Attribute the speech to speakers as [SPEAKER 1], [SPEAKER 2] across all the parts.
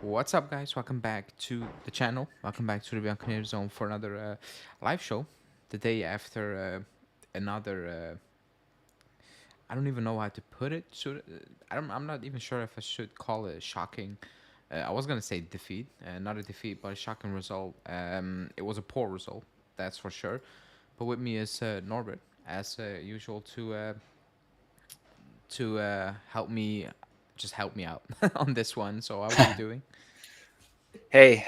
[SPEAKER 1] What's up, guys? Welcome back to the channel. Welcome back to the Bianconeer Zone for another live show. The day after another. I don't even know how to put it. I'm not even sure if I should call it shocking. I was gonna say defeat, not a defeat, but a shocking result. It was a poor result, that's for sure. But with me is Norbert, as usual, to help me out on this one. So how are you doing?
[SPEAKER 2] Hey,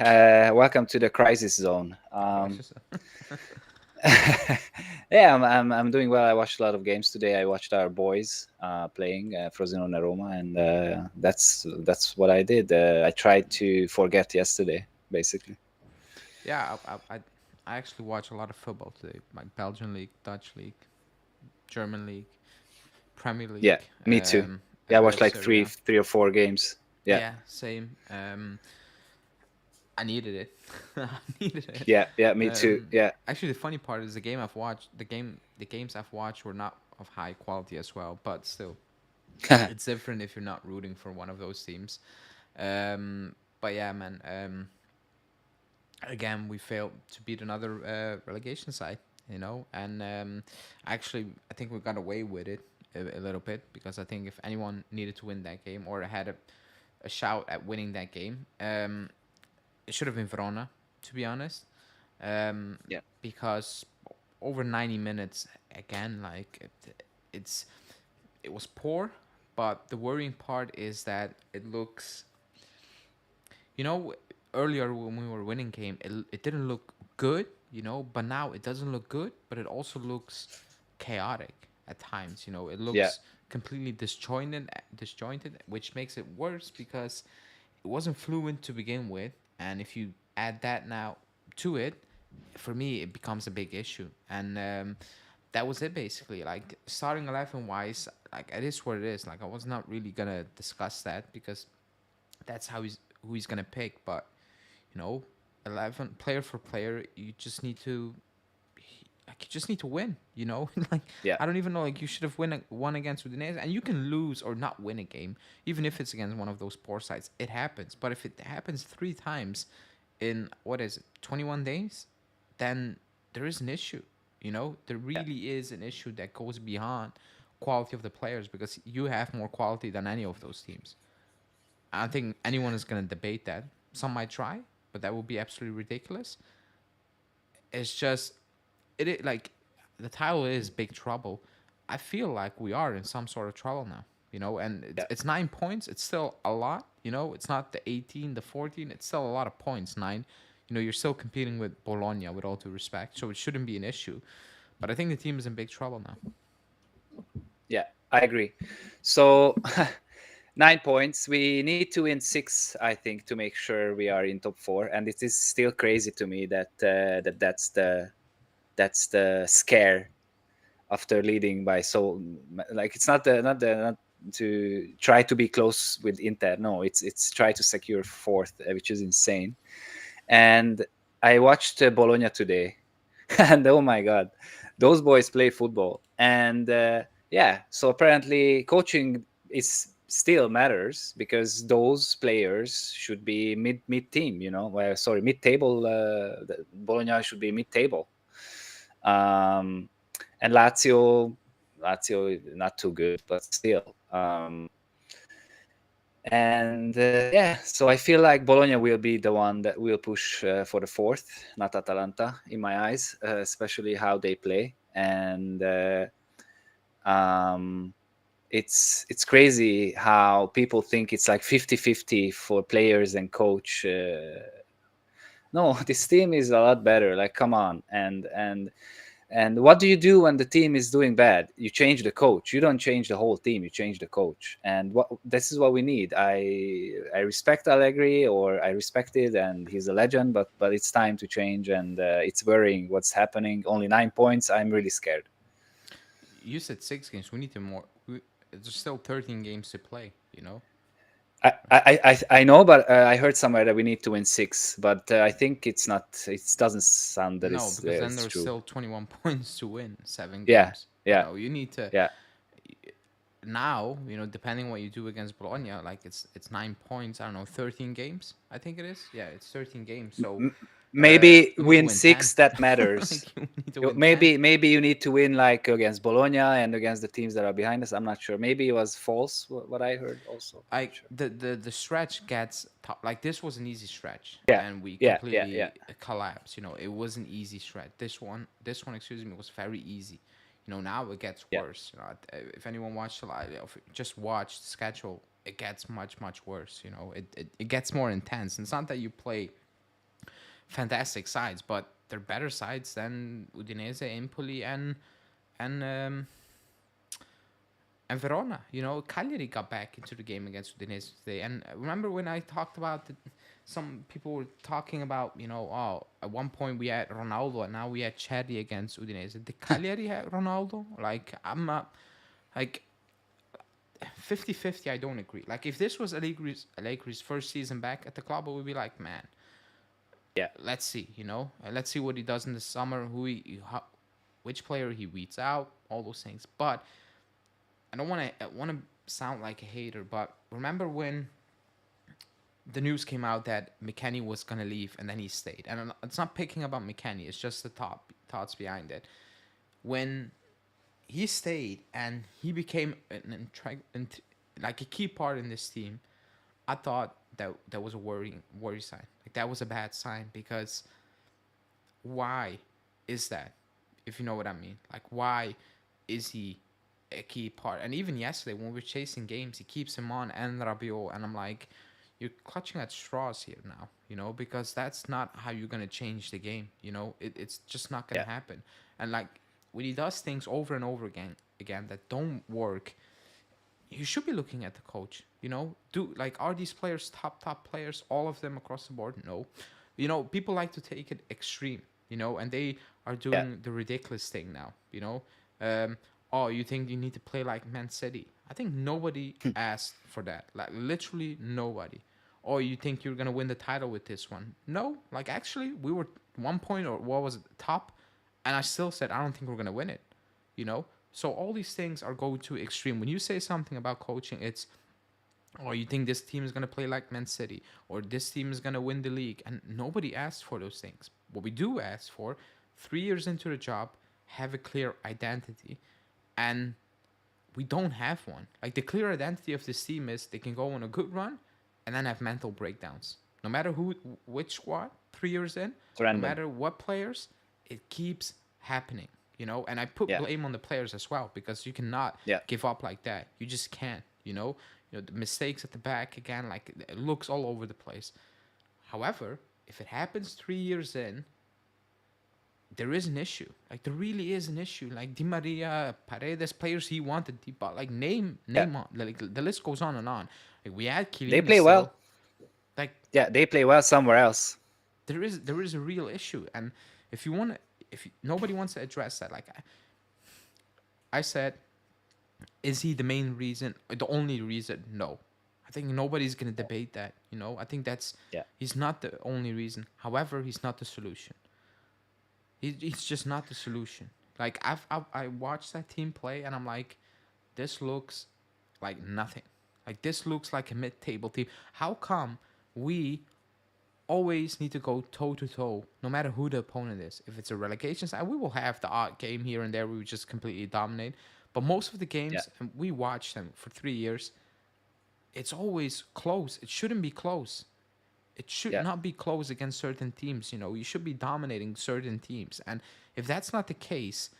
[SPEAKER 2] welcome to the crisis zone.
[SPEAKER 1] Crisis.
[SPEAKER 2] Yeah, I'm doing well. I watched a lot of games today. I watched our boys playing Frosinone Roma, and that's what I did. I tried to forget yesterday, basically.
[SPEAKER 1] Yeah, I actually watch a lot of football today, like Belgian league, Dutch league, German league, Premier
[SPEAKER 2] Yeah,
[SPEAKER 1] League,
[SPEAKER 2] me too.
[SPEAKER 1] a
[SPEAKER 2] Yeah, I
[SPEAKER 1] bit
[SPEAKER 2] watched
[SPEAKER 1] of
[SPEAKER 2] like
[SPEAKER 1] Serie A.
[SPEAKER 2] three or four games. Yeah,
[SPEAKER 1] Yeah, same. I needed it. I needed it.
[SPEAKER 2] yeah, me too.
[SPEAKER 1] Um,
[SPEAKER 2] Yeah,
[SPEAKER 1] Actually, the funny part is the games I've watched were not of high quality as well, but still, it's different if you're not rooting for one of those teams. But yeah, man. Again, we failed to beat another relegation side, and actually, I think we got away with it a little bit because I think if anyone needed to win that game or had a shout at winning that game, it should have been Verona, to be honest, um,
[SPEAKER 2] yeah,
[SPEAKER 1] because over 90 minutes again, it's it was poor, but the worrying part is that it looks you know, earlier when we were winning game, it didn't look good, but now it doesn't look good, but it also looks chaotic at times. It
[SPEAKER 2] yeah,
[SPEAKER 1] looks completely disjointed, which makes it worse because it wasn't fluent to begin with, and if you add that now to it, for me it becomes a big issue, and that was it basically. Like starting 11 wise, like it is what it is. Like I was not really gonna discuss that because that's who he's gonna pick. But you know, 11 player for player, you just need to win. Like
[SPEAKER 2] yeah,
[SPEAKER 1] I don't even know. Like you should have won against Udinese, and you can lose or not win a game, even if it's against one of those poor sides. It happens. But if it happens 3 times in what is it, 21 days, then there is an issue. There
[SPEAKER 2] yeah,
[SPEAKER 1] really is an issue that goes beyond quality of the players because you have more quality than any of those teams. I don't think anyone is going to debate that. Some might try, but that would be absolutely ridiculous. It's just like the title is Big Trouble. I feel like we are in some sort of trouble now, and
[SPEAKER 2] yeah.
[SPEAKER 1] it's 9 points. It's still a lot, It's not the 18, the 14. It's still a lot of points. Nine, you're still competing with Bologna, with all due respect, so it shouldn't be an issue. But I think the team is in big trouble now.
[SPEAKER 2] Yeah, I agree. So 9 points. We need to win six, I think, to make sure we are in top four. And it is still crazy to me that that's the scare after leading by so like it's not to try to be close with Inter. No, it's try to secure fourth, which is insane. And I watched Bologna today, and oh my god, those boys play football. And yeah, so apparently coaching is still matters because those players should be mid team. Well, sorry, mid table. Bologna should be mid table. Um, and Lazio not too good, but still. And yeah, so I feel like Bologna will be the one that will push for the fourth, not Atalanta, in my eyes, especially how they play. And um, it's crazy how people think it's like 50-50 for players and coach. No, this team is a lot better. Like, come on. And what do you do when the team is doing bad? You change the coach. You don't change the whole team. You change the coach. And this is what we need. I respect Allegri, or I respect it, and he's a legend. But it's time to change, and it's worrying what's happening. Only 9 points. I'm really scared.
[SPEAKER 1] You said 6 games. We need to more. There's still 13 games to play.
[SPEAKER 2] I know, but I heard somewhere that we need to win six. But I think it's not. It doesn't sound that
[SPEAKER 1] No, because then
[SPEAKER 2] it's
[SPEAKER 1] there's
[SPEAKER 2] true.
[SPEAKER 1] still 21 points to win 7
[SPEAKER 2] Yeah,
[SPEAKER 1] games.
[SPEAKER 2] yeah,
[SPEAKER 1] You need to.
[SPEAKER 2] yeah,
[SPEAKER 1] now, depending what you do against Bologna, like it's 9 points. I don't know, 13 games. I think it is. Yeah, it's 13 games. So
[SPEAKER 2] Maybe
[SPEAKER 1] you need to
[SPEAKER 2] win
[SPEAKER 1] win 10.
[SPEAKER 2] 6 that matters.
[SPEAKER 1] Like you need to win 10.
[SPEAKER 2] Maybe you need to win like against Bologna and against the teams that are behind us. I'm not sure. Maybe it was false what I heard also. Not
[SPEAKER 1] Like
[SPEAKER 2] sure.
[SPEAKER 1] the stretch gets tough. Like this was an easy stretch,
[SPEAKER 2] Yeah,
[SPEAKER 1] and we
[SPEAKER 2] yeah.
[SPEAKER 1] completely collapsed. It was an easy stretch. This one, excuse me, was very easy. Now it gets
[SPEAKER 2] Yeah,
[SPEAKER 1] worse. If anyone watched a lot, just watch the schedule. It gets much worse. It gets more intense. And it's not that you play fantastic sides, but they're better sides than Udinese, Empoli, and Verona. Cagliari got back into the game against Udinese today. And remember when I talked about some people were talking about, oh, at one point we had Ronaldo and now we had Cherry against Udinese. Did Cagliari have Ronaldo? Like, I'm not, like, 50-50, I don't agree. Like, if this was Allegri's first season back at the club, I would be like, man,
[SPEAKER 2] yeah,
[SPEAKER 1] let's see, let's see what he does in the summer, which player he weeds out, all those things. But I don't want to sound like a hater, but remember when the news came out that McKennie was gonna leave and then he stayed? And it's not picking about McKennie; it's just the thoughts behind it. When he stayed and he became like a key part in this team, I thought that was a worry sign. Like that was a bad sign because why is that? If you know what I mean, like why is he a key part? And even yesterday when we were chasing games, he keeps him on and Rabiot, and I'm like, you're clutching at straws here now, because that's not how you're gonna change the game. It's just not gonna
[SPEAKER 2] yeah,
[SPEAKER 1] happen. And like when he does things over and over again that don't work, you should be looking at the coach. Do are these players top players? All of them across the board? No. People like to take it extreme. And they are
[SPEAKER 2] yeah.
[SPEAKER 1] doing the ridiculous thing now. Um, oh, you think you need to play like Man City? I think nobody asked for that. Like literally nobody. Or you think you're gonna win the title with this one? No. Like actually, we were 1 point or what was it, top, and I still said I don't think we're gonna win it. So all these things are going to extreme. When you say something about coaching, it's, oh, you think this team is going to play like Man City or this team is going to win the league, and nobody asked for those things. What we do ask for, 3 years into the job, have a clear identity, and we don't have one. Like the clear identity of this team is they can go on a good run and then have mental breakdowns. No matter which squad, 3 years in,
[SPEAKER 2] It's
[SPEAKER 1] no
[SPEAKER 2] random.
[SPEAKER 1] matter what players, it keeps happening. And I put
[SPEAKER 2] Yeah,
[SPEAKER 1] blame on the players as well because you cannot
[SPEAKER 2] yeah.
[SPEAKER 1] give up like that. You just can't. The mistakes at the back again, like it looks all over the place. However, if it happens 3 years in, there is an issue. Like there really is an issue. Like Di Maria, Paredes, players he wanted, but like
[SPEAKER 2] Yeah,
[SPEAKER 1] name on. Like the list goes on and on. Like we had
[SPEAKER 2] they
[SPEAKER 1] Chiellini
[SPEAKER 2] play
[SPEAKER 1] still.
[SPEAKER 2] well.
[SPEAKER 1] Like
[SPEAKER 2] Yeah, they play well somewhere else.
[SPEAKER 1] there is a real issue, and if you want to, nobody wants to address that, like I said, is he the main reason, the only reason? No. I think nobody's gonna debate that. I think
[SPEAKER 2] Yeah,
[SPEAKER 1] he's not the only reason. However, he's not the solution. He's just not the solution. Like I watched that team play and I'm like, this looks like nothing. Like this looks like a mid-table team. How come we always need to go toe to toe, no matter who the opponent is? If it's a relegation side, we will have the odd game here and there where we just completely dominate. But most of the
[SPEAKER 2] yeah,
[SPEAKER 1] games, and we watch them for 3 years, it's always close. It shouldn't be close. It should
[SPEAKER 2] yeah.
[SPEAKER 1] not be close against certain teams. You should be dominating certain teams. And if that's not the case,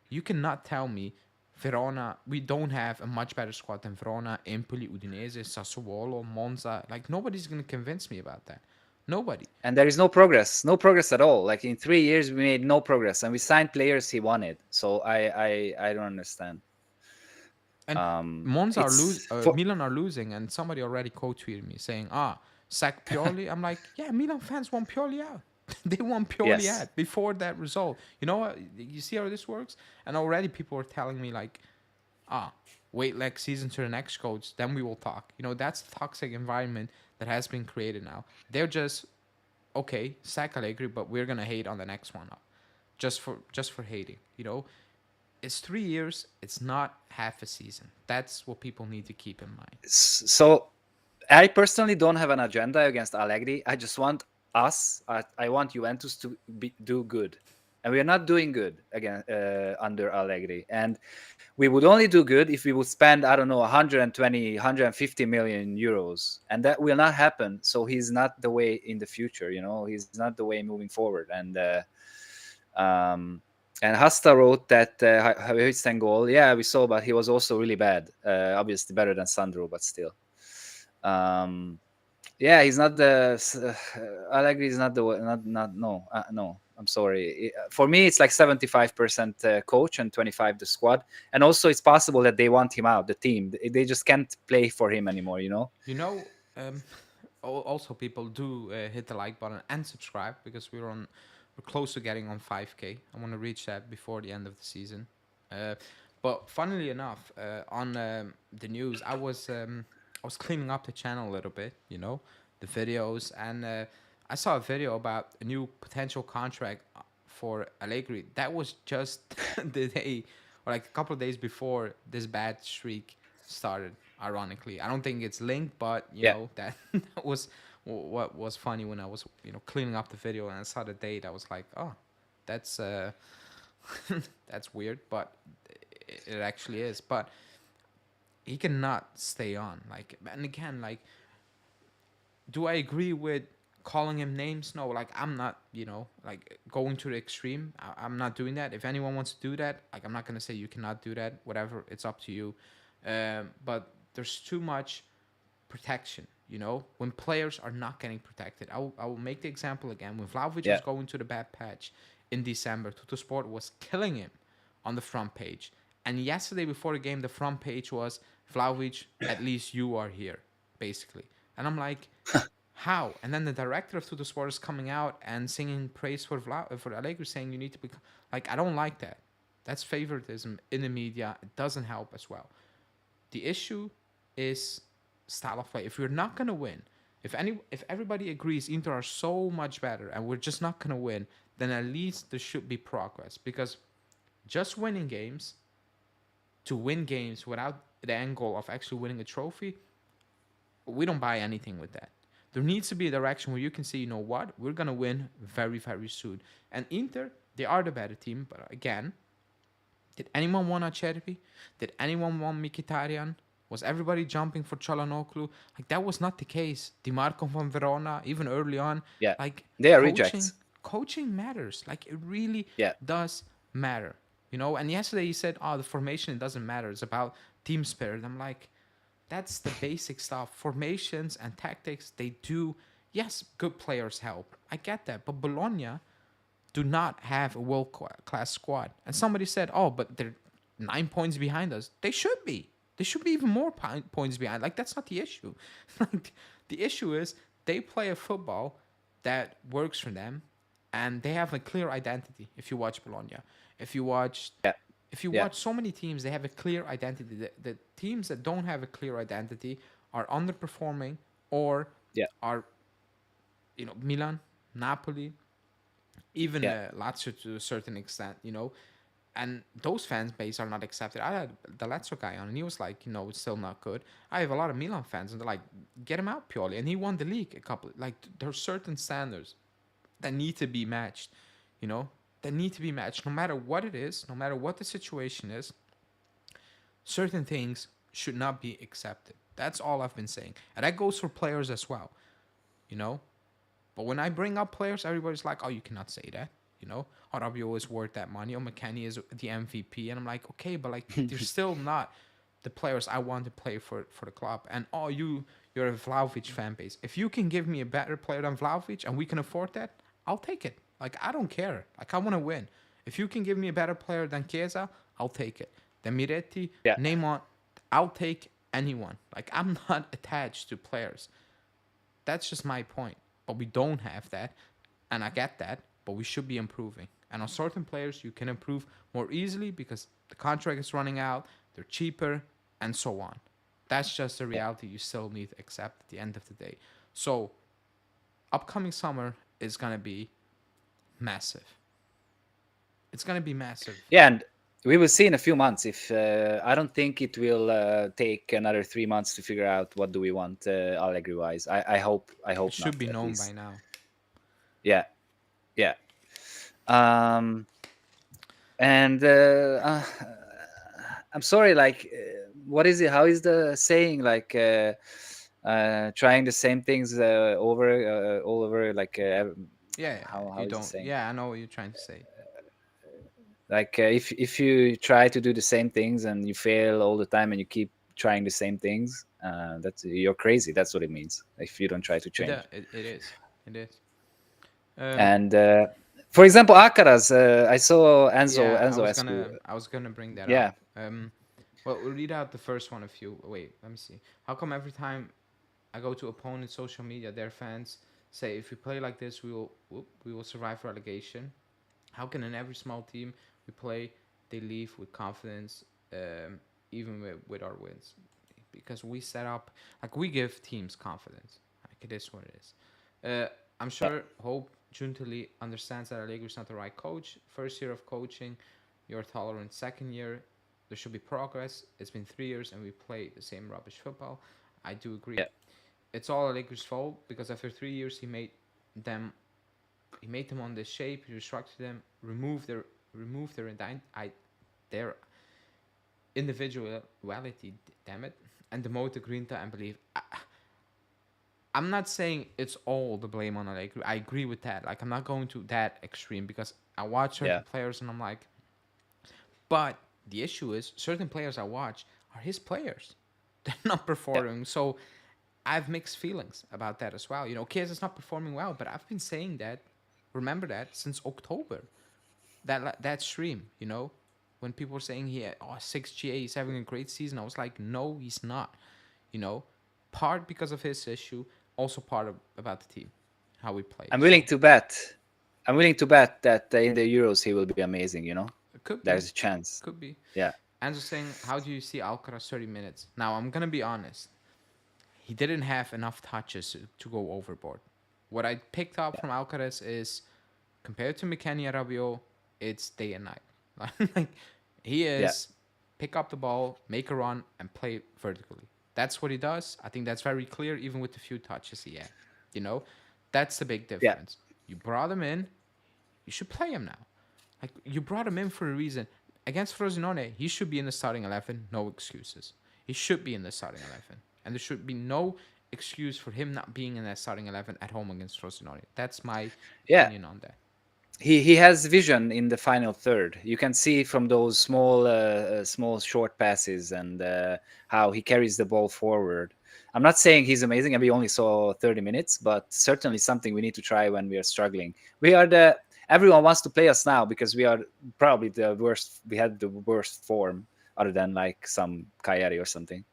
[SPEAKER 1] you cannot tell me Verona, we don't have a much better squad than Verona, Empoli, Udinese, Sassuolo, Monza. Like nobody's gonna convince me about that. Nobody.
[SPEAKER 2] And there is no progress at all. Like in 3 years, we made no progress, and we signed players he wanted. So I don't understand.
[SPEAKER 1] And Monza
[SPEAKER 2] It's for
[SPEAKER 1] Milan are losing, and somebody already quote tweeted me saying, sack Pioli. I'm like, yeah, Milan fans want Pioli out. They want Pioli
[SPEAKER 2] yes,
[SPEAKER 1] out before that result. You know what? You see how this works? And already people are telling me like, wait next season to the next coach, then we will talk. That's the toxic environment that has been created now. They're just okay, sack Allegri, but we're gonna hate on the next one up, just for hating. It's 3 years. It's not half a season. That's what people need to keep in mind.
[SPEAKER 2] So I personally don't have an agenda against Allegri. I just want I want Juventus to do good. And we are not doing good again under Allegri. And we would only do good if we would spend, I don't know, 120, 150 million euros. And that will not happen. So he's not the way in the future, he's not the way moving forward. Um, and Hasta wrote that Huijsen goal, yeah, we saw, but he was also really bad. Obviously better than Sandro, but still. Um, yeah, he's not the Allegri is not the not no. I'm sorry. For me, it's like 75% coach and 25 the squad. And also, it's possible that they want him out. The team they just can't play for him anymore.
[SPEAKER 1] You know, um, also people do hit the like button and subscribe because we're close to getting on 5K. I want to reach that before the end of the season. Uh, but funnily enough, on the news, I was cleaning up the channel a little bit, the videos, and I saw a video about a new potential contract for Allegri. That was just the day, or like a couple of days before this bad streak started. Ironically, I don't think it's linked, but
[SPEAKER 2] Yeah,
[SPEAKER 1] that was what was funny when I was cleaning up the video and I saw the date. I was like, oh, that's that's weird, but it actually is. But he cannot stay on. Like, and again, like, do I agree with calling him names? No, like I'm not, like going to the extreme. I'm not doing that. If anyone wants to do that, like I'm not gonna say you cannot do that. Whatever, it's up to you. But there's too much protection. When players are not getting protected. I will make the example again. When Vlahovic
[SPEAKER 2] yeah,
[SPEAKER 1] was going to the bad patch in December, Tuttosport was killing him on the front page. And yesterday before the game, the front page was Vlahovic, at least you are here, basically. And I'm like, how? And then the director of Tuttosport is coming out and singing praise for for Allegri, saying you need to be like, I don't like that. That's favoritism in the media. It doesn't help as well. The issue is style of play. If we're not gonna win, if everybody agrees Inter are so much better and we're just not gonna win, then at least there should be progress. Because just winning games to win games without the end goal of actually winning a trophy, we don't buy anything with that. There needs to be a direction where you can say, you know what, we're gonna win very, very soon. And Inter, they are the better team, but again, did anyone want Acerbi? Did anyone want Mkhitaryan? Was everybody jumping for Çalhanoğlu? Like that was not the case. Di Marco from Verona, even early on,
[SPEAKER 2] yeah.
[SPEAKER 1] like
[SPEAKER 2] They are
[SPEAKER 1] coaching,
[SPEAKER 2] rejects.
[SPEAKER 1] coaching matters. Like it really
[SPEAKER 2] Yeah,
[SPEAKER 1] does matter. And yesterday he said, "Oh, the formation it doesn't matter. It's about team spirit." I'm like, that's the basic stuff. Formations and tactics, they do. Yes, good players help. I get that, but Bologna do not have a world class squad. And somebody said, "Oh, but they're 9 points behind us." They should be. They should be even more points behind. Like that's not the issue. Like the issue is they play a football that works for them, and they have a clear identity. If you watch Bologna, if you watch,
[SPEAKER 2] yeah,
[SPEAKER 1] if you
[SPEAKER 2] yeah,
[SPEAKER 1] watch so many teams, they have a clear identity. The teams that don't have a clear identity are underperforming or
[SPEAKER 2] yeah,
[SPEAKER 1] are Milan, Napoli, even
[SPEAKER 2] yeah,
[SPEAKER 1] Lazio to a certain extent, and those fan base are not accepted. I had the Lazio guy on, and he was like, it's still not good. I have a lot of Milan fans, and they're like, get him out, Pioli, and he won the league a couple. Like there are certain standards that need to be matched, you know, that need to be matched, no matter what it is, no matter what the situation is. Certain things should not be accepted. That's all I've been saying, and that goes for players as well, you know. But when I bring up players, everybody's like, "Oh, you cannot say that." Oh, Rabiot is worth that money. Oh, McKennie is the MVP, and I'm like, okay, but like, they're still not the players I want to play for the club. And oh, you're a Vlahovic fan base. If you can give me a better player than Vlahovic, and we can afford that, I'll take it. Like, I don't care. Like, I want to win. If you can give me a better player than Chiesa, I'll take it. Then Miretti,
[SPEAKER 2] yeah,
[SPEAKER 1] Neymar, I'll take anyone. Like, I'm not attached to players. That's just my point. But we don't have that. And I get that. But we should be improving. And on certain players, you can improve more easily because the contract is running out, they're cheaper, and so on. That's just a
[SPEAKER 2] yeah.
[SPEAKER 1] reality you still need to accept at the end of the day. So, upcoming summer is going to be massive. It's going to be massive.
[SPEAKER 2] Yeah, and we will see in a few months. If I don't think it will take another 3 months to figure out what do we want Allegri wise. I
[SPEAKER 1] It
[SPEAKER 2] hope not
[SPEAKER 1] should be
[SPEAKER 2] at
[SPEAKER 1] known by
[SPEAKER 2] least.
[SPEAKER 1] now.
[SPEAKER 2] Yeah, yeah. Um, and I'm sorry. Like, what is it? How is the saying? Like, trying the same things over all over. Like,
[SPEAKER 1] Yeah, yeah, yeah.
[SPEAKER 2] how
[SPEAKER 1] You
[SPEAKER 2] is the
[SPEAKER 1] don't.
[SPEAKER 2] saying?
[SPEAKER 1] Yeah, I know what you're trying to say.
[SPEAKER 2] Like, if you try to do the same things and you fail all the time and you keep trying the same things, that's you're crazy. That's what it means. If you don't try to change.
[SPEAKER 1] It is. It is. Um,
[SPEAKER 2] And for example, Akaras, I saw
[SPEAKER 1] yeah,
[SPEAKER 2] Enzo Escu.
[SPEAKER 1] I was gonna bring that
[SPEAKER 2] Yeah,
[SPEAKER 1] up. Well, we'll read out the first one. If you wait, let me see. How come every time I go to opponent social media, their fans say if we play like this, we will survive relegation? How can in every small team we play, they leave with confidence, even with our wins? Because we set up, like, we give teams confidence. Like, it is what it is. I'm
[SPEAKER 2] yeah,
[SPEAKER 1] sure Hope Juntali understands that Allegri is not the right coach. First year of coaching, you're tolerant. Second year, there should be progress. It's been 3 years and we play the same rubbish football. I do agree.
[SPEAKER 2] yeah,
[SPEAKER 1] It's all Allegri's fault because after 3 years them them on this shape. He restructured them, remove their individuality. Damn it, and demote the Grinta and believe. I'm not saying it's all the blame on Allegri. I agree with that. Like, I'm not going to that extreme because I watch
[SPEAKER 2] yeah,
[SPEAKER 1] certain players and I'm like, but the issue is certain players I watch are his players. They're not
[SPEAKER 2] yeah,
[SPEAKER 1] performing. So I have mixed feelings about that as well. You know, Chiesa not performing well, but I've been saying that, remember that, since October. That stream, you know, when people were saying he had 6 GA, he's having a great season, I was like, no, he's not. You know, part because of his issue, also about the team, how we played.
[SPEAKER 2] I'm willing
[SPEAKER 1] So
[SPEAKER 2] to bet. I'm willing to bet that in the Euros he will be amazing. You know,
[SPEAKER 1] it could
[SPEAKER 2] there's
[SPEAKER 1] be,
[SPEAKER 2] a chance.
[SPEAKER 1] could be.
[SPEAKER 2] Yeah,
[SPEAKER 1] And just saying, how do you see Alcaraz 30 minutes? Now I'm gonna be honest, he didn't have enough touches to go overboard. What I picked up
[SPEAKER 2] yeah,
[SPEAKER 1] from Alcaraz is compared to McKennie Rabiot, it's day and night. Like, he
[SPEAKER 2] yeah,
[SPEAKER 1] is pick up the ball, make a run, and play vertically. That's what he does. I think that's very clear, even with the few touches he had. You know, that's the big
[SPEAKER 2] yeah,
[SPEAKER 1] difference. You brought him in, you should play him now. Like, you brought him in for a reason. Against Frosinone, he should be in the starting 11. No excuses. He should be in the starting 11, and there should be no excuse for him not being in that starting 11 at home against Frosinone. That's my
[SPEAKER 2] yeah.
[SPEAKER 1] opinion on that.
[SPEAKER 2] He has vision in the final third. You can see from those small short passes and how he carries the ball forward. I'm not saying he's amazing, and we only saw 30 minutes, but certainly something we need to try when we are struggling. We are the Everyone wants to play us now because we are probably the worst. We had the worst form, other than like some Kayeri or something.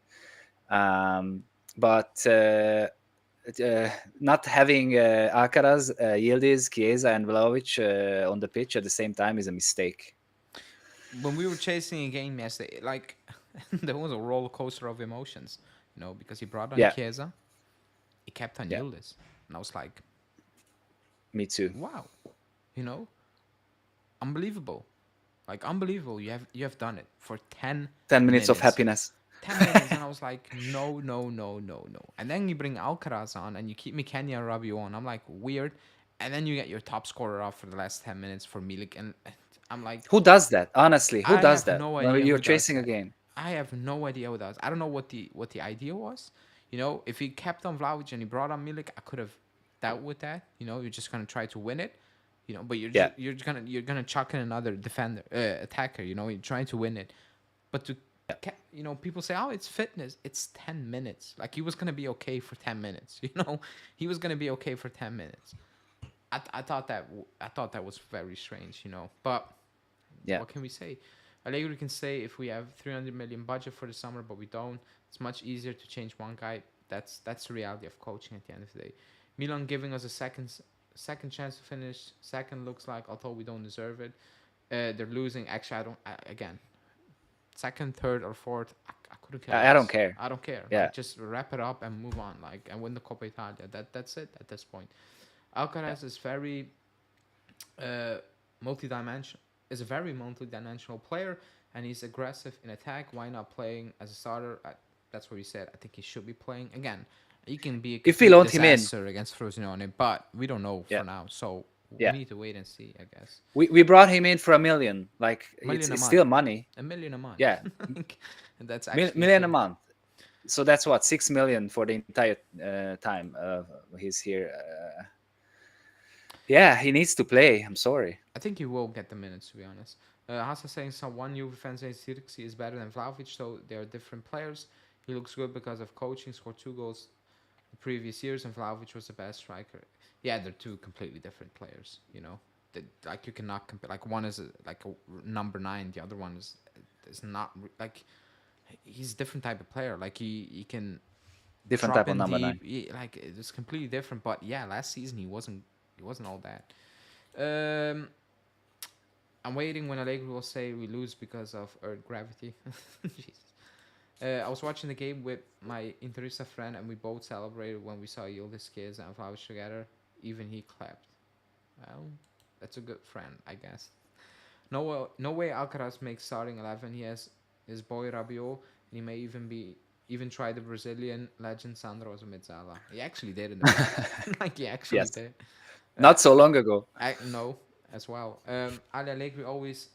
[SPEAKER 2] Um, but not having Alcaraz, Yildiz, Chiesa, and Vlahovic on the pitch at the same time is a mistake.
[SPEAKER 1] When we were chasing a game yesterday, like, there was a roller coaster of emotions, you know, because he brought on
[SPEAKER 2] Yeah,
[SPEAKER 1] Chiesa, he kept on
[SPEAKER 2] yeah,
[SPEAKER 1] Yildiz, and I was like,
[SPEAKER 2] me too.
[SPEAKER 1] wow, you know, unbelievable, like, unbelievable. You have done it for
[SPEAKER 2] 10 minutes of
[SPEAKER 1] minutes.
[SPEAKER 2] happiness.
[SPEAKER 1] 10 minutes, and I was like, no, no, no, no, no. And then you bring Alcaraz on, and you keep McKennie and Rabiot on. I'm like, weird. And then you get your top scorer off for the last 10 minutes for Milik, and I'm like,
[SPEAKER 2] Who does that? Honestly, who
[SPEAKER 1] I
[SPEAKER 2] does
[SPEAKER 1] have
[SPEAKER 2] that
[SPEAKER 1] no
[SPEAKER 2] when
[SPEAKER 1] idea
[SPEAKER 2] you're
[SPEAKER 1] who does
[SPEAKER 2] chasing a
[SPEAKER 1] that.
[SPEAKER 2] game?
[SPEAKER 1] I have no idea who does. I don't know what the idea was. You know, if he kept on Vlahovic and he brought on Milik, I could have dealt with that. You know, you're just gonna try to win it. You know, but
[SPEAKER 2] Yeah,
[SPEAKER 1] you're gonna chuck in another defender, attacker. You know, you're trying to win it. But
[SPEAKER 2] yeah,
[SPEAKER 1] people say, oh, it's fitness. It's 10 minutes. Like, he was gonna be okay for 10 minutes. You know, he was gonna be okay for 10 minutes. I thought that was very strange. You know, but
[SPEAKER 2] yeah,
[SPEAKER 1] what can we say? Allegri can say if we have 300 million budget for the summer, but we don't. It's much easier to change one guy. That's the reality of coaching at the end of the day. Milan giving us a second chance to finish second looks like, although we don't deserve it. They're losing. Actually, I don't. Again, second, third, or fourth, I couldn't care
[SPEAKER 2] I don't
[SPEAKER 1] less.
[SPEAKER 2] care.
[SPEAKER 1] I don't care.
[SPEAKER 2] Yeah,
[SPEAKER 1] Like, just wrap it up and move on. Like, and win the Coppa Italia. That's it at this point.
[SPEAKER 2] yeah,
[SPEAKER 1] Alcaraz is very uh, multi-dimensional. is a very multi-dimensional player, and he's aggressive in attack. Why not playing as a starter? That's what he said. I think he should be playing again. He can be a
[SPEAKER 2] If we
[SPEAKER 1] complete
[SPEAKER 2] loan him in,
[SPEAKER 1] disaster against Frosinone, but we don't know
[SPEAKER 2] yeah,
[SPEAKER 1] for now. So we
[SPEAKER 2] yeah,
[SPEAKER 1] need to wait and see, I guess.
[SPEAKER 2] we brought him in for 1 million. Like
[SPEAKER 1] Million a
[SPEAKER 2] it's
[SPEAKER 1] month.
[SPEAKER 2] still money.
[SPEAKER 1] A million a month.
[SPEAKER 2] Yeah,
[SPEAKER 1] And that's actually
[SPEAKER 2] million a
[SPEAKER 1] insane.
[SPEAKER 2] month. So that's what 6 million for the entire time he's here. Yeah, he needs to play. I'm sorry.
[SPEAKER 1] I think he will get the minutes, to be honest. Hasa saying someone Juve fan says Sirksi is better than Vlahovic, so they are different players. He looks good because of coaching, scored 2 goals the previous years, and Vlahovic was the best striker. Yeah, they're two completely different players, you know. Like, you cannot compare. Like, one is like a number 9, the other one is not. Like, he's a different type of player. Like, he can
[SPEAKER 2] Different
[SPEAKER 1] drop
[SPEAKER 2] type of
[SPEAKER 1] in
[SPEAKER 2] number 9.
[SPEAKER 1] deep. Like, it's completely different. But yeah, last season he wasn't all that. Um, I'm waiting when Allegri will say we lose because of Earth gravity. Jesus. I was watching the game with my Interista friend, and we both celebrated when we saw Yildiz Kiz and Vlahovic together. Even he clapped. Well, that's a good friend, I guess. No way Alcaraz makes starting 11. He has his boy Rabiot, and he may even try the Brazilian legend Sandro as a Mezzala. He actually did in the past. Like, he actually
[SPEAKER 2] Yes,
[SPEAKER 1] did. Uh,
[SPEAKER 2] not so long ago.
[SPEAKER 1] I no as well. Ali Allegri always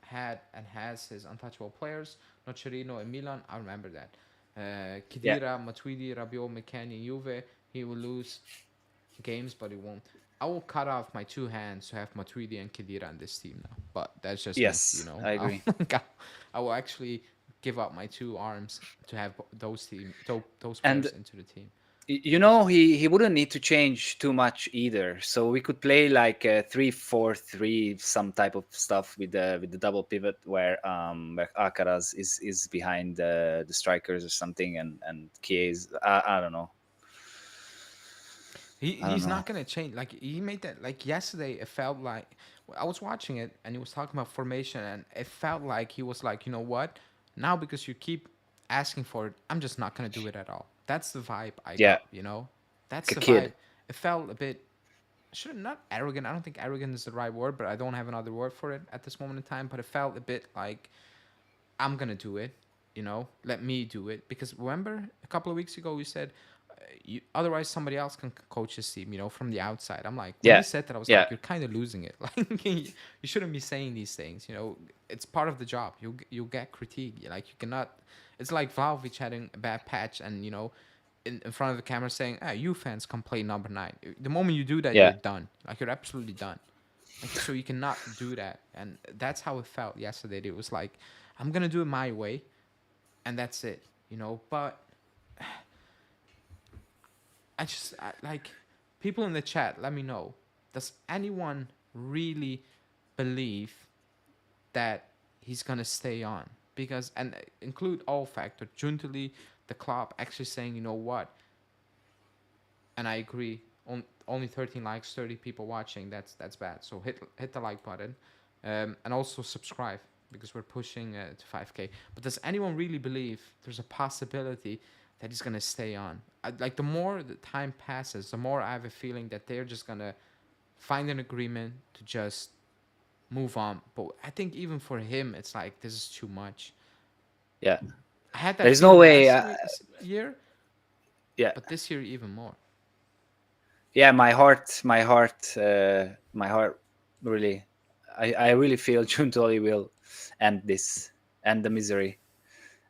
[SPEAKER 1] had and has his untouchable players. Nocerino and Milan, I remember that.
[SPEAKER 2] Yeah,
[SPEAKER 1] Khedira, Matuidi, Rabiot, McKennie, Juve. He will lose games, but he won't. I will cut off my 2 hands to have Matuidi and Khedira on this team now. But that's just me, you
[SPEAKER 2] yes,
[SPEAKER 1] know.
[SPEAKER 2] I agree.
[SPEAKER 1] I will actually give up my 2 arms to have those
[SPEAKER 2] And
[SPEAKER 1] players into the team.
[SPEAKER 2] you know he wouldn't need to change too much either. So we could play like a 3-4-3, some type of stuff with the double pivot where Alcaraz is behind the strikers or something, and Chiesa. I don't know. I don't
[SPEAKER 1] He's
[SPEAKER 2] know.
[SPEAKER 1] not gonna change. Like, he made that, like, yesterday. It felt like I was watching it, and he was talking about formation, and it felt like he was like, you know what? Now, because you keep asking for it, I'm just not gonna do it at all. That's the vibe I
[SPEAKER 2] Yeah,
[SPEAKER 1] got. You know, that's
[SPEAKER 2] like a
[SPEAKER 1] the vibe.
[SPEAKER 2] kid.
[SPEAKER 1] It felt a bit, should not arrogant. I don't think arrogant is the right word, but I don't have another word for it at this moment in time. But it felt a bit like, I'm gonna do it. You know, let me do it. Because remember, a couple of weeks ago we said, otherwise somebody else can coach his team. You know, from the outside. I'm like, when
[SPEAKER 2] Yeah,
[SPEAKER 1] you said that, I was
[SPEAKER 2] yeah,
[SPEAKER 1] like, you're kind of losing it. Like, you shouldn't be saying these things. You know, it's part of the job. You'll get critique. Like, you cannot. It's like Vlahovic having a bad patch, and in front of the camera saying, "Ah, you fans can play number 9." The moment you do that,
[SPEAKER 2] yeah.
[SPEAKER 1] you're done. Like, you're absolutely done. Like, so you cannot do that, and that's how it felt yesterday. It was like, I'm gonna do it my way, and that's it, But like, people in the chat, let me know. Does anyone really believe that he's gonna stay on? Because, and include all factor, Juntali, the club actually saying, you know what? And I agree. Only 13 likes, 30 people watching. That's bad. So hit the like button, and also subscribe because we're pushing to 5K. But does anyone really believe there's a possibility that he's gonna stay on? Like, the more the time passes, the more I have a feeling that they're just gonna find an agreement to just move on. But I think even for him, it's like, this is too much.
[SPEAKER 2] Yeah.
[SPEAKER 1] I had that
[SPEAKER 2] There's no
[SPEAKER 1] feeling
[SPEAKER 2] way.
[SPEAKER 1] last year,
[SPEAKER 2] Yeah,
[SPEAKER 1] but this year even more.
[SPEAKER 2] yeah. My heart. Really, I really feel Juntoli will end this, end the misery.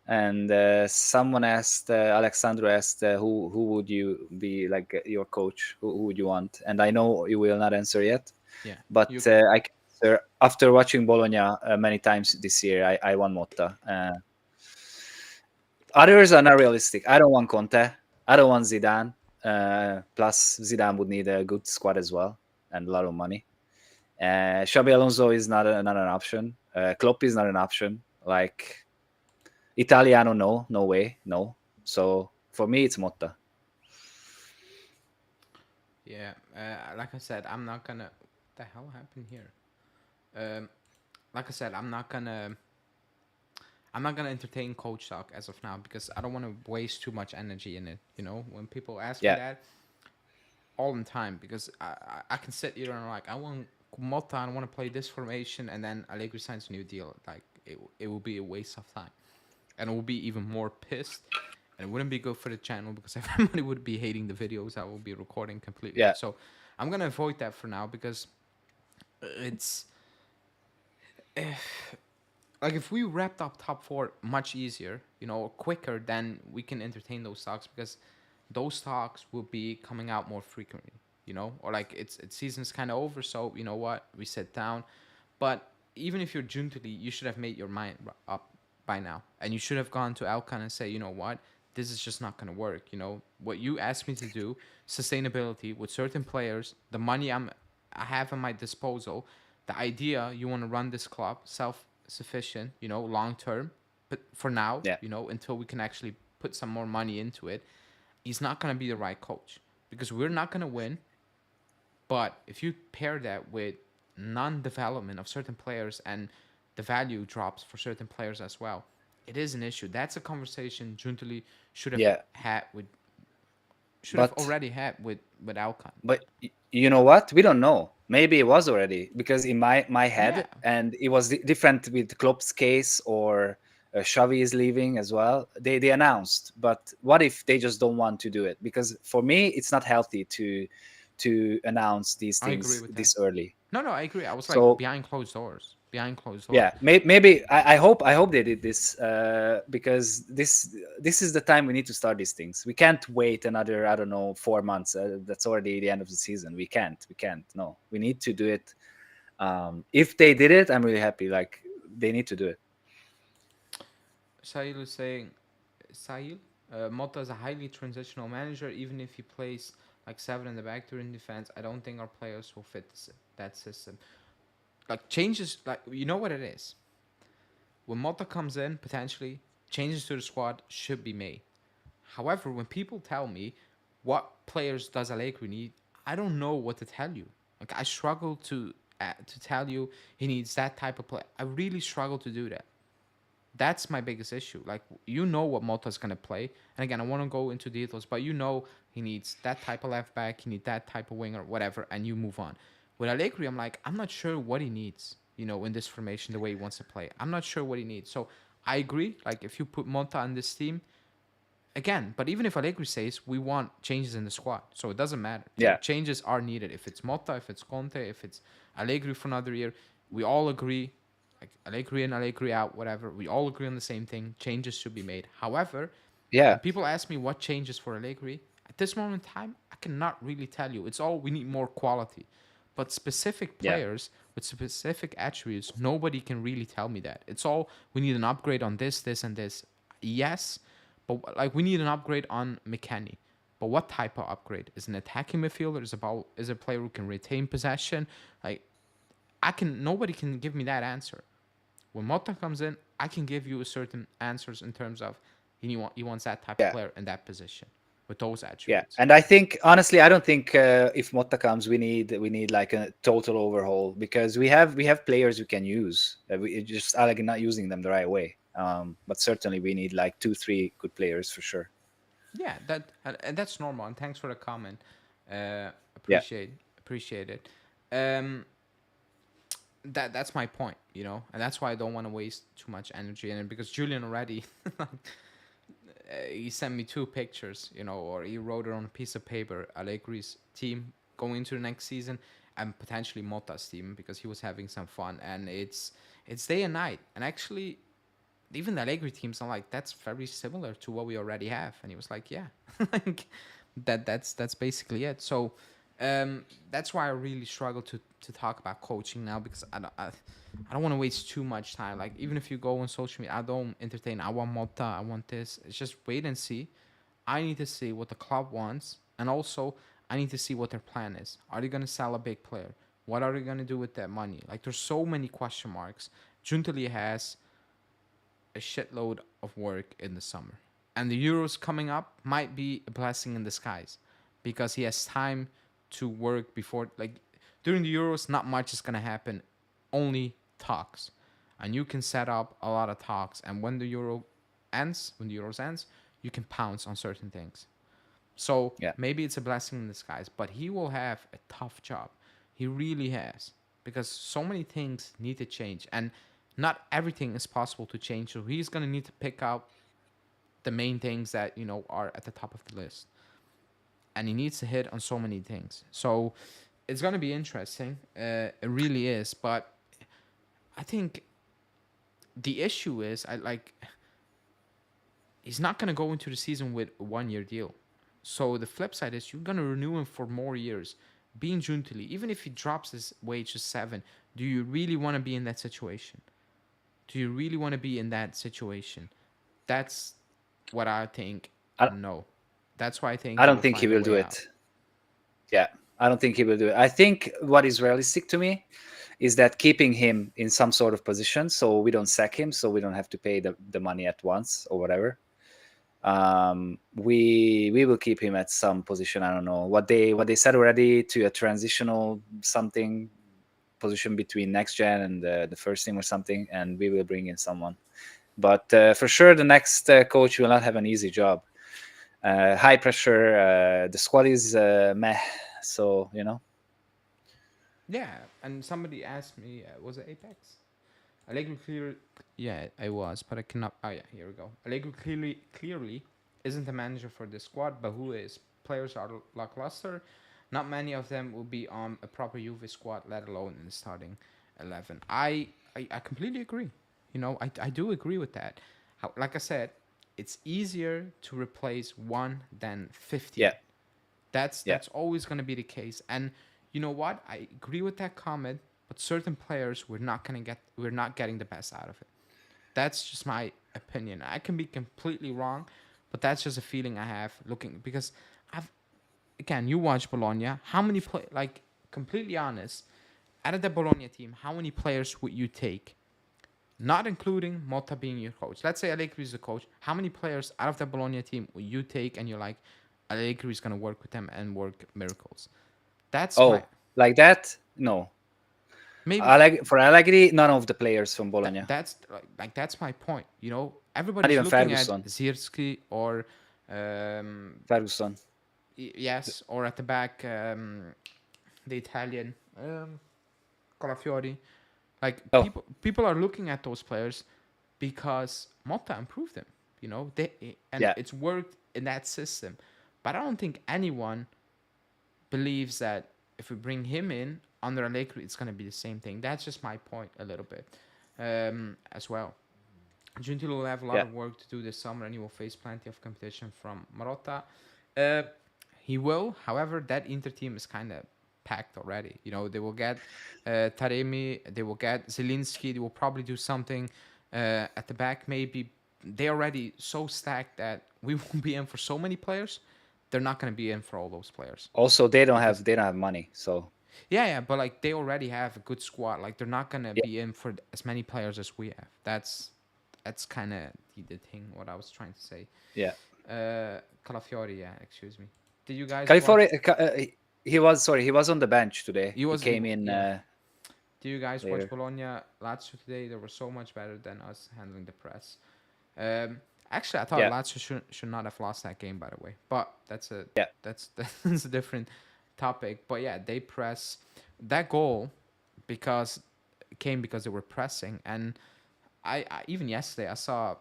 [SPEAKER 2] And someone asked, Alexandro asked, who would you be like your coach? Who would you want? And I know you will not answer yet,
[SPEAKER 1] Yeah,
[SPEAKER 2] but
[SPEAKER 1] you can.
[SPEAKER 2] I can answer. After watching Bologna many times this year, I want Motta. Others are not realistic. I don't want Conte. I don't want Zidane. Plus, Zidane would need a good squad as well and a lot of money. Xabi Alonso is not an option. Klopp is not an option. Like Italiano, no, no way, no. So for me, it's Motta.
[SPEAKER 1] Yeah, like I said, I'm not gonna. What the hell happened here? Um, like I said, I'm not gonna. I'm not gonna entertain coach talk as of now because I don't want to waste too much energy in it. When people ask me
[SPEAKER 2] Yeah,
[SPEAKER 1] that all the time, because I can sit here and like, I want Motta, I want to play this formation, and then Allegri signs a new deal. Like it will be a waste of time, and it will be even more pissed, and it wouldn't be good for the channel because everybody would be hating the videos I will be recording completely.
[SPEAKER 2] Yeah,
[SPEAKER 1] So I'm gonna avoid that for now because it's like if we wrapped up top four much easier, quicker, then we can entertain those talks because those talks will be coming out more frequently, or like it's season's kind of over, so you know what, we sit down. But even if you're June to lead, you should have made your mind up by now, and you should have gone to Alcan and say, you know what, this is just not going to work. What you asked me to do, sustainability with certain players, the money I have at my disposal, the idea you want to run this club self sufficient, long term, but for now,
[SPEAKER 2] yeah,
[SPEAKER 1] until we can actually put some more money into it, he's not going to be the right coach because we're not going to win. But if you pair that with non-development of certain players and the value drops for certain players as well, it is an issue. That's a conversation Juntali should have
[SPEAKER 2] yeah.
[SPEAKER 1] had with should have
[SPEAKER 2] But
[SPEAKER 1] already had with Alcan.
[SPEAKER 2] but you know what? We don't know. Maybe it was already, because in my
[SPEAKER 1] Yeah,
[SPEAKER 2] head, and it was different with Klopp's case, or Xavi is leaving as well. They announced, but what if they just don't want to do it? Because for me, it's not healthy to announce these
[SPEAKER 1] I agree
[SPEAKER 2] things
[SPEAKER 1] with that.
[SPEAKER 2] this early.
[SPEAKER 1] No, I agree. I was like
[SPEAKER 2] So
[SPEAKER 1] behind closed doors. Behind closed
[SPEAKER 2] yeah,
[SPEAKER 1] doors.
[SPEAKER 2] maybe I hope they did this, because this is the time we need to start these things. We can't wait another, I don't know, 4 months. That's already the end of the season. We can't. No, we need to do it. If they did it, I'm really happy. Like, they need to do it.
[SPEAKER 1] Sahil is saying, Sahil, Mota is a highly transitional manager. Even if he plays like seven in the back during defense, I don't think our players will fit that system. Like changes, like you know what it is. When Mota comes in, potentially changes to the squad should be made. However, when people tell me what players does Allegri need, I don't know what to tell you. Like I struggle to tell you he needs that type of play. I really struggle to do that. That's my biggest issue. Like what Mota's gonna play, and again, I want to go into details, but he needs that type of left back, he needs that type of winger, whatever, and you move on. With Allegri, I'm like, I'm not sure what he needs. In this formation, the way he wants to play, I'm not sure what he needs. So I agree. Like if you put Mota on this team, again, but even if Allegri says we want changes in the squad, so it doesn't matter.
[SPEAKER 2] Yeah,
[SPEAKER 1] Changes are needed. If it's Mota, if it's Conte, if it's Allegri for another year, we all agree, like Allegri in, Allegri out, whatever. We all agree on the same thing. Changes should be made. However,
[SPEAKER 2] yeah,
[SPEAKER 1] when people ask me what changes for Allegri, at this moment in time, I cannot really tell you. It's all we need more quality. But specific
[SPEAKER 2] yeah,
[SPEAKER 1] players with specific attributes, nobody can really tell me that. It's all we need an upgrade on this, this, and this. Yes, but like we need an upgrade on McKennie. But what type of upgrade? Is an attacking midfielder? Is a player who can retain possession? Like nobody can give me that answer. When Mota comes in, I can give you a certain answers in terms of he wants that type of
[SPEAKER 2] yeah.
[SPEAKER 1] player in that position with those
[SPEAKER 2] Yeah,
[SPEAKER 1] attributes.
[SPEAKER 2] and I think, honestly, I don't think, if Motta comes, we need like a total overhaul, because we have players we can use. We just are like not using them the right way. But certainly we need like 2, 3 good players for sure.
[SPEAKER 1] Yeah, and that's normal. And thanks for the comment. Uh,
[SPEAKER 2] Yeah,
[SPEAKER 1] appreciate it. Um, that's my point, and that's why I don't want to waste too much energy in it because Julian already he sent me two pictures, or he wrote it on a piece of paper. Allegri's team going into the next season, and potentially Motta's team because he was having some fun, and it's day and night. And actually, even the Allegri teams, I'm like, that's very similar to what we already have. And he was like, yeah, like that's basically it. So that's why I really struggle to talk about coaching now because I don't want to waste too much time. Like even if you go on social media, I don't entertain. I want Mota. I want this. It's just wait and see. I need to see what the club wants, and also I need to see what their plan is. Are they gonna sell a big player? What are they gonna do with that money? Like there's so many question marks. Juntali has a shitload of work in the summer. And the Euros coming up might be a blessing in disguise because he has time to work before, like, during the Euros, not much is going to happen, only talks. And you can set up a lot of talks. And when when the Euros ends, you can pounce on certain things. So
[SPEAKER 2] yeah,
[SPEAKER 1] maybe it's a blessing in disguise, but he will have a tough job. He really has. because so many things need to change, and not everything is possible to change. So he's gonna need to pick out the main things that are at the top of the list, and he needs to hit on so many things. So it's gonna be interesting. It really is, but I think the issue is I like he's not gonna go into the season with a 1 year deal. So the flip side is you're gonna renew him for more years. Being Juntili, even if he drops his wage to 7, do you really want to be in that situation? Do you really want to be in that situation? That's what I think.
[SPEAKER 2] I,
[SPEAKER 1] No, that's why I think
[SPEAKER 2] I
[SPEAKER 1] they
[SPEAKER 2] don't
[SPEAKER 1] will
[SPEAKER 2] think he
[SPEAKER 1] find a
[SPEAKER 2] will do
[SPEAKER 1] way out.
[SPEAKER 2] it. Yeah, I don't think he will do it. I think what is realistic to me is that keeping him in some sort of position so we don't sack him, so we don't have to pay the money at once or whatever. We will keep him at some position. I don't know what they said already, to a transitional something position between next gen and the first team or something, and we will bring in someone. But for sure, the next coach will not have an easy job. High pressure. The squad is meh. So
[SPEAKER 1] Yeah, and somebody asked me, was it Apex? Allegro clear. Yeah, I was, but I cannot. Oh yeah, here we go. Allegro clearly isn't the manager for this squad, but who is? Players are lackluster. Not many of them will be on a proper Juve squad, let alone in the starting 11. I completely agree. I do agree with that. Like I said, it's easier to replace one than 15.
[SPEAKER 2] yeah,
[SPEAKER 1] That's
[SPEAKER 2] yeah.
[SPEAKER 1] that's always going to be the case. And you know what? I agree with that comment, but certain players we're not getting the best out of it. That's just my opinion. I can be completely wrong, but that's just a feeling I have looking because I've again, you watch Bologna. How many play like completely honest, out of the Bologna team, how many players would you take? Not including Motta being your coach. Let's say Allegri is the coach. How many players out of the Bologna team would you take and you're like, Allegri is gonna work with them and work miracles? That's my
[SPEAKER 2] Oh, like that? No.
[SPEAKER 1] maybe
[SPEAKER 2] I like for Allegri, none of the players from
[SPEAKER 1] that
[SPEAKER 2] Bologna,
[SPEAKER 1] that's like that's my point.
[SPEAKER 2] not
[SPEAKER 1] Everybody's
[SPEAKER 2] even
[SPEAKER 1] looking at
[SPEAKER 2] Ferguson.
[SPEAKER 1] Zirski or um,
[SPEAKER 2] Ferguson.
[SPEAKER 1] yes, or at the back the Italian Calafiori. Like
[SPEAKER 2] Oh,
[SPEAKER 1] people are looking at those players because Motta improved them. And
[SPEAKER 2] yeah.
[SPEAKER 1] it's worked in that system. But I don't think anyone believes that if we bring him in under Allegri, it's going to be the same thing. That's just my point a little bit as well. Gentile will have a lot
[SPEAKER 2] Yeah.
[SPEAKER 1] of work to do this summer, and he will face plenty of competition from Marotta. Uh, he will, however, that Inter team is kind of packed already. They will get Taremi, they will get Zelinski, they will probably do something at the back. Maybe they're already so stacked that we won't be in for so many players. They're not going to be in for all those players
[SPEAKER 2] Also, they don't
[SPEAKER 1] because
[SPEAKER 2] have they don't have money. So
[SPEAKER 1] yeah, but like they already have a good squad. Like they're not gonna
[SPEAKER 2] yeah,
[SPEAKER 1] be in for as many players as we have. That's kind of the thing. What I was trying to say.
[SPEAKER 2] yeah.
[SPEAKER 1] Calafiori, yeah. Excuse me. Did you guys watch?
[SPEAKER 2] California. He was on the bench today.
[SPEAKER 1] He
[SPEAKER 2] He
[SPEAKER 1] was.
[SPEAKER 2] came in
[SPEAKER 1] Yeah. Did you guys watch
[SPEAKER 2] later.
[SPEAKER 1] Bologna Lazio today? They were so much better than us handling the press. Um, actually, I thought
[SPEAKER 2] Yeah,
[SPEAKER 1] Lazio should not have lost that game. By the way, but
[SPEAKER 2] yeah.
[SPEAKER 1] that's a different topic. But yeah, they press that goal because came because they were pressing, and I even yesterday I saw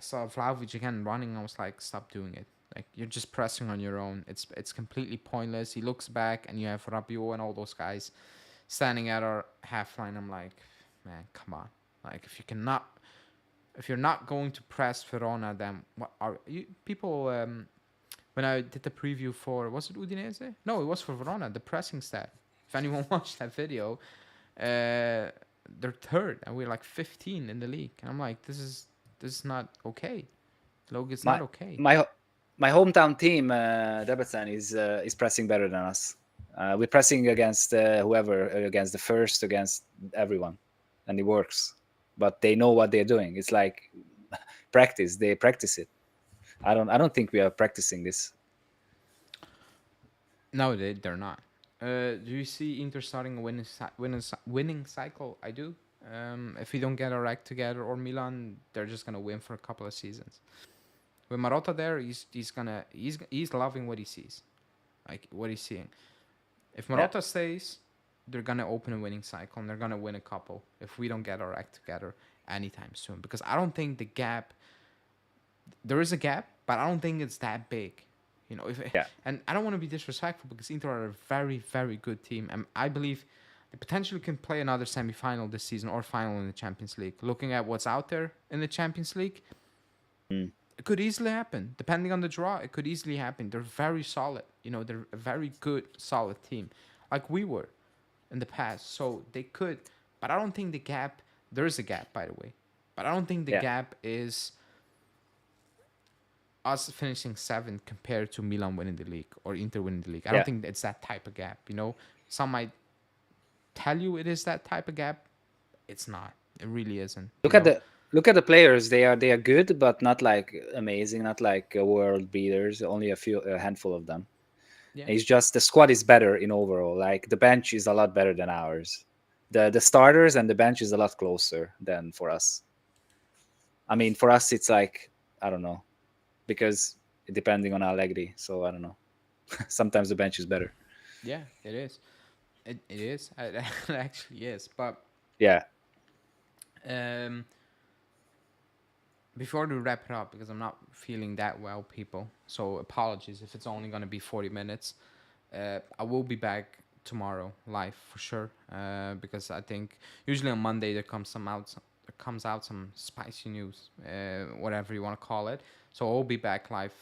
[SPEAKER 1] Vlahovic again running. I was like, stop doing it. Like you're just pressing on your own. It's completely pointless. He looks back and you have Rabiot and all those guys standing at our half line. I'm like, man, come on. Like if you're not going to press Verona, then what are you people? When I did the preview for was it Udinese? No, it was for Verona. The pressing stat. If anyone watched that video, they're third and we're like 15 in the league. And I'm like, this is not okay. Logan, it's
[SPEAKER 2] My
[SPEAKER 1] not okay.
[SPEAKER 2] my my hometown team, Debrecen, is pressing better than us. We're pressing against whoever, against the first, against everyone, and it works. But they know what they're doing. It's like practice. They practice it. I don't think we are practicing this.
[SPEAKER 1] No, they're not. Do you see Inter starting a winning cycle? I do. If we don't get our act together, or Milan, they're just gonna win for a couple of seasons. With Marotta there, he's loving what he sees, like what he's seeing. If
[SPEAKER 2] Yeah.
[SPEAKER 1] Marotta stays, they're gonna open a winning cycle and they're gonna win a couple if we don't get our act together anytime soon. Because I don't think the gap, there is a gap, but I don't think it's that big. You know, if
[SPEAKER 2] Yeah,
[SPEAKER 1] and I don't want to be disrespectful because Inter are a very very good team, and I believe they potentially can play another semi-final this season or final in the Champions League. Looking at what's out there in the Champions League,
[SPEAKER 2] mm,
[SPEAKER 1] it could easily happen. Depending on the draw, it could easily happen. They're very solid. You know, they're a very good, solid team, like we were in the past. So they could, but I don't think the gap. There is a gap, by the way, but I don't think the
[SPEAKER 2] yeah,
[SPEAKER 1] gap is us finishing seventh compared to Milan winning the league or Inter winning the league. I don't
[SPEAKER 2] yeah.
[SPEAKER 1] think it's that type of gap. You know, some might tell you it is that type of gap. It's not. It really isn't. You
[SPEAKER 2] Look at
[SPEAKER 1] know.
[SPEAKER 2] the players. They are good, but not like amazing. Not like world beaters. Only a handful of them.
[SPEAKER 1] Yeah.
[SPEAKER 2] It's just the squad is better in overall. Like the bench is a lot better than ours. The starters and the bench is a lot closer than for us. I mean, for us it's like I don't know because depending on Allegri. So I don't know. Sometimes the bench is better.
[SPEAKER 1] Yeah. It is. It is. It actually is. But
[SPEAKER 2] Yeah,
[SPEAKER 1] um, before we wrap it up, because I'm not feeling that well, people. So apologies if it's only gonna be 40 minutes. I will be back tomorrow live for sure. Because I think usually on Monday there comes out some spicy news, whatever you want to call it. So I'll be back live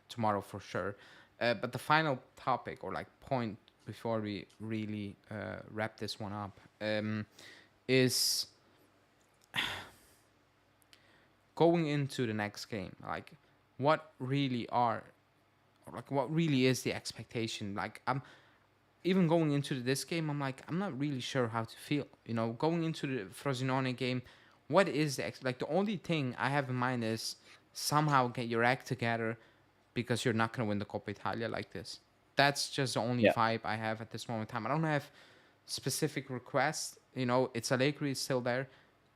[SPEAKER 1] tomorrow for sure. But the final topic or like point before we really wrap this one up is going into the next game. Like, what really are like what really is the expectation? Like, I'm even going into this game, I'm like, I'm not really sure how to feel. You know, going into the Frosinone game, what is like the only thing I have in mind is somehow get your act together because you're not gonna win the Coppa Italia like this. That's just the only
[SPEAKER 2] yeah,
[SPEAKER 1] vibe I have at this moment in time. I don't have specific requests. You know, it's Allegri is still there.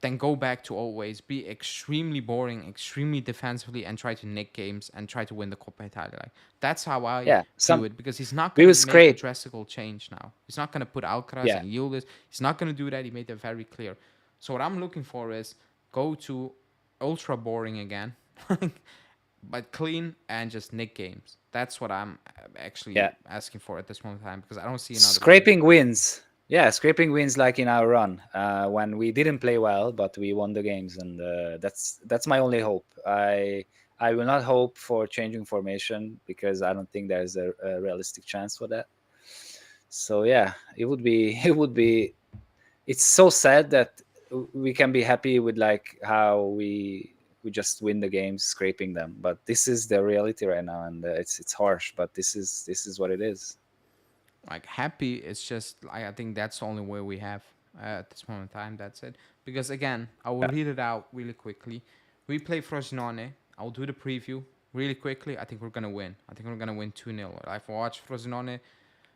[SPEAKER 1] Then go back to always be extremely boring, extremely defensively, and try to nick games and try to win the Coppa Italia. Like, that's how I
[SPEAKER 2] yeah.
[SPEAKER 1] view
[SPEAKER 2] Some
[SPEAKER 1] it because he's not
[SPEAKER 2] we
[SPEAKER 1] gonna
[SPEAKER 2] will
[SPEAKER 1] make a
[SPEAKER 2] scrape.
[SPEAKER 1] drastic change now. He's not gonna put Alcaraz
[SPEAKER 2] Yeah,
[SPEAKER 1] and Yildiz. He's not gonna do that. He made that very clear. So what I'm looking for is go to ultra boring again, but clean and just nick games. That's what I'm actually
[SPEAKER 2] yeah.
[SPEAKER 1] asking for at this moment in time because I don't see another way.
[SPEAKER 2] Scraping wins. Yeah, scraping wins like in our run when we didn't play well, but we won the games, and that's my only hope. I will not hope for changing formation because I don't think there's a realistic chance for that. So yeah, it would be it would be. It's so sad that we can be happy with like how we just win the games, scraping them, but this is the reality right now, and it's harsh, but this is what it is.
[SPEAKER 1] Like happy, it's just like I think that's the only way we have at this moment in time. That's it. Because again, I will
[SPEAKER 2] Yeah,
[SPEAKER 1] read it out really quickly. We play Frosinone. I'll do the preview really quickly. I think we're gonna win. I think we're gonna win 2-0. I've watched Frosinone.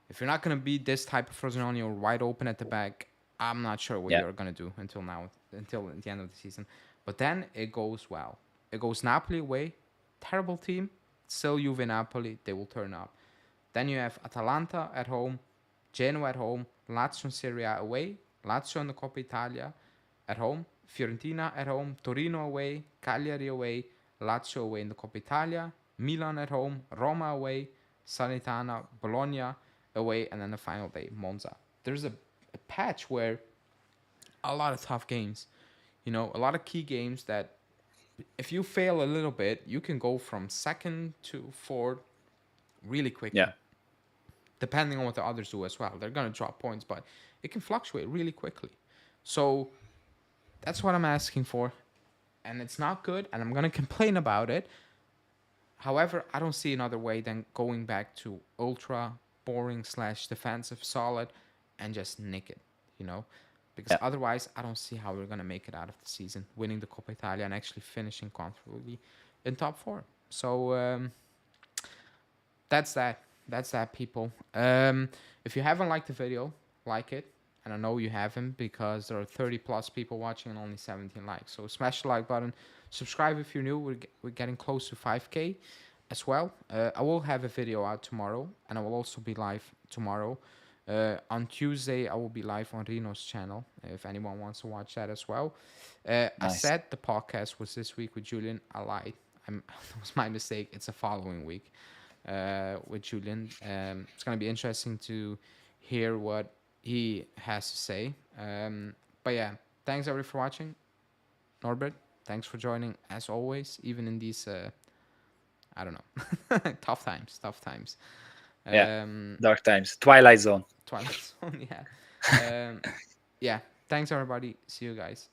[SPEAKER 1] If you're not gonna beat this type of Frosinone or wide open at the back, I'm not sure what
[SPEAKER 2] yeah,
[SPEAKER 1] you're gonna do until now, until the end of the season. But then it goes well. It goes Napoli away, terrible team. Still Juve Napoli, they will turn up. Then you have Atalanta at home, Genoa at home, Lazio in Serie A away, Lazio in the Coppa Italia at home, Fiorentina at home, Torino away, Cagliari away, Lazio away in the Coppa Italia, Milan at home, Roma away, Salernitana, Bologna away, and then the final day, Monza. There's a patch where a lot of tough games, you know, a lot of key games that if you fail a little bit, you can go from second to fourth really
[SPEAKER 2] yeah,
[SPEAKER 1] quickly depending on what the others do as well. They're going to drop points, but it can fluctuate really quickly. So that's what I'm asking for. And it's not good, and I'm going to complain about it. However, I don't see another way than going back to ultra boring slash defensive solid and just nick it, you know? Because
[SPEAKER 2] yeah.
[SPEAKER 1] otherwise, I don't see how we're going to make it out of the season, winning the Coppa Italia and actually finishing comfortably in top four. So that's that. That's that, people. If you haven't liked the video, like it. And I know you haven't because there are 30 plus people watching and only 17 likes. So smash the like button. Subscribe if you're new. We're getting close to 5K as well. I will have a video out tomorrow and I will also be live tomorrow On Tuesday, I will be live on Reno's channel if anyone wants to watch that as well. I
[SPEAKER 2] Nice.
[SPEAKER 1] said the podcast was this week with Julian. I lied. That was my mistake. It's the following week with Julian. It's going to be interesting to hear what he has to say. But yeah, thanks everybody for watching. Norbert, thanks for joining as always, even in these, I don't know, tough times, tough times.
[SPEAKER 2] Yeah.
[SPEAKER 1] Um,
[SPEAKER 2] Dark times. Twilight Zone.
[SPEAKER 1] Twilight Zone, yeah. Yeah, thanks everybody. See you guys.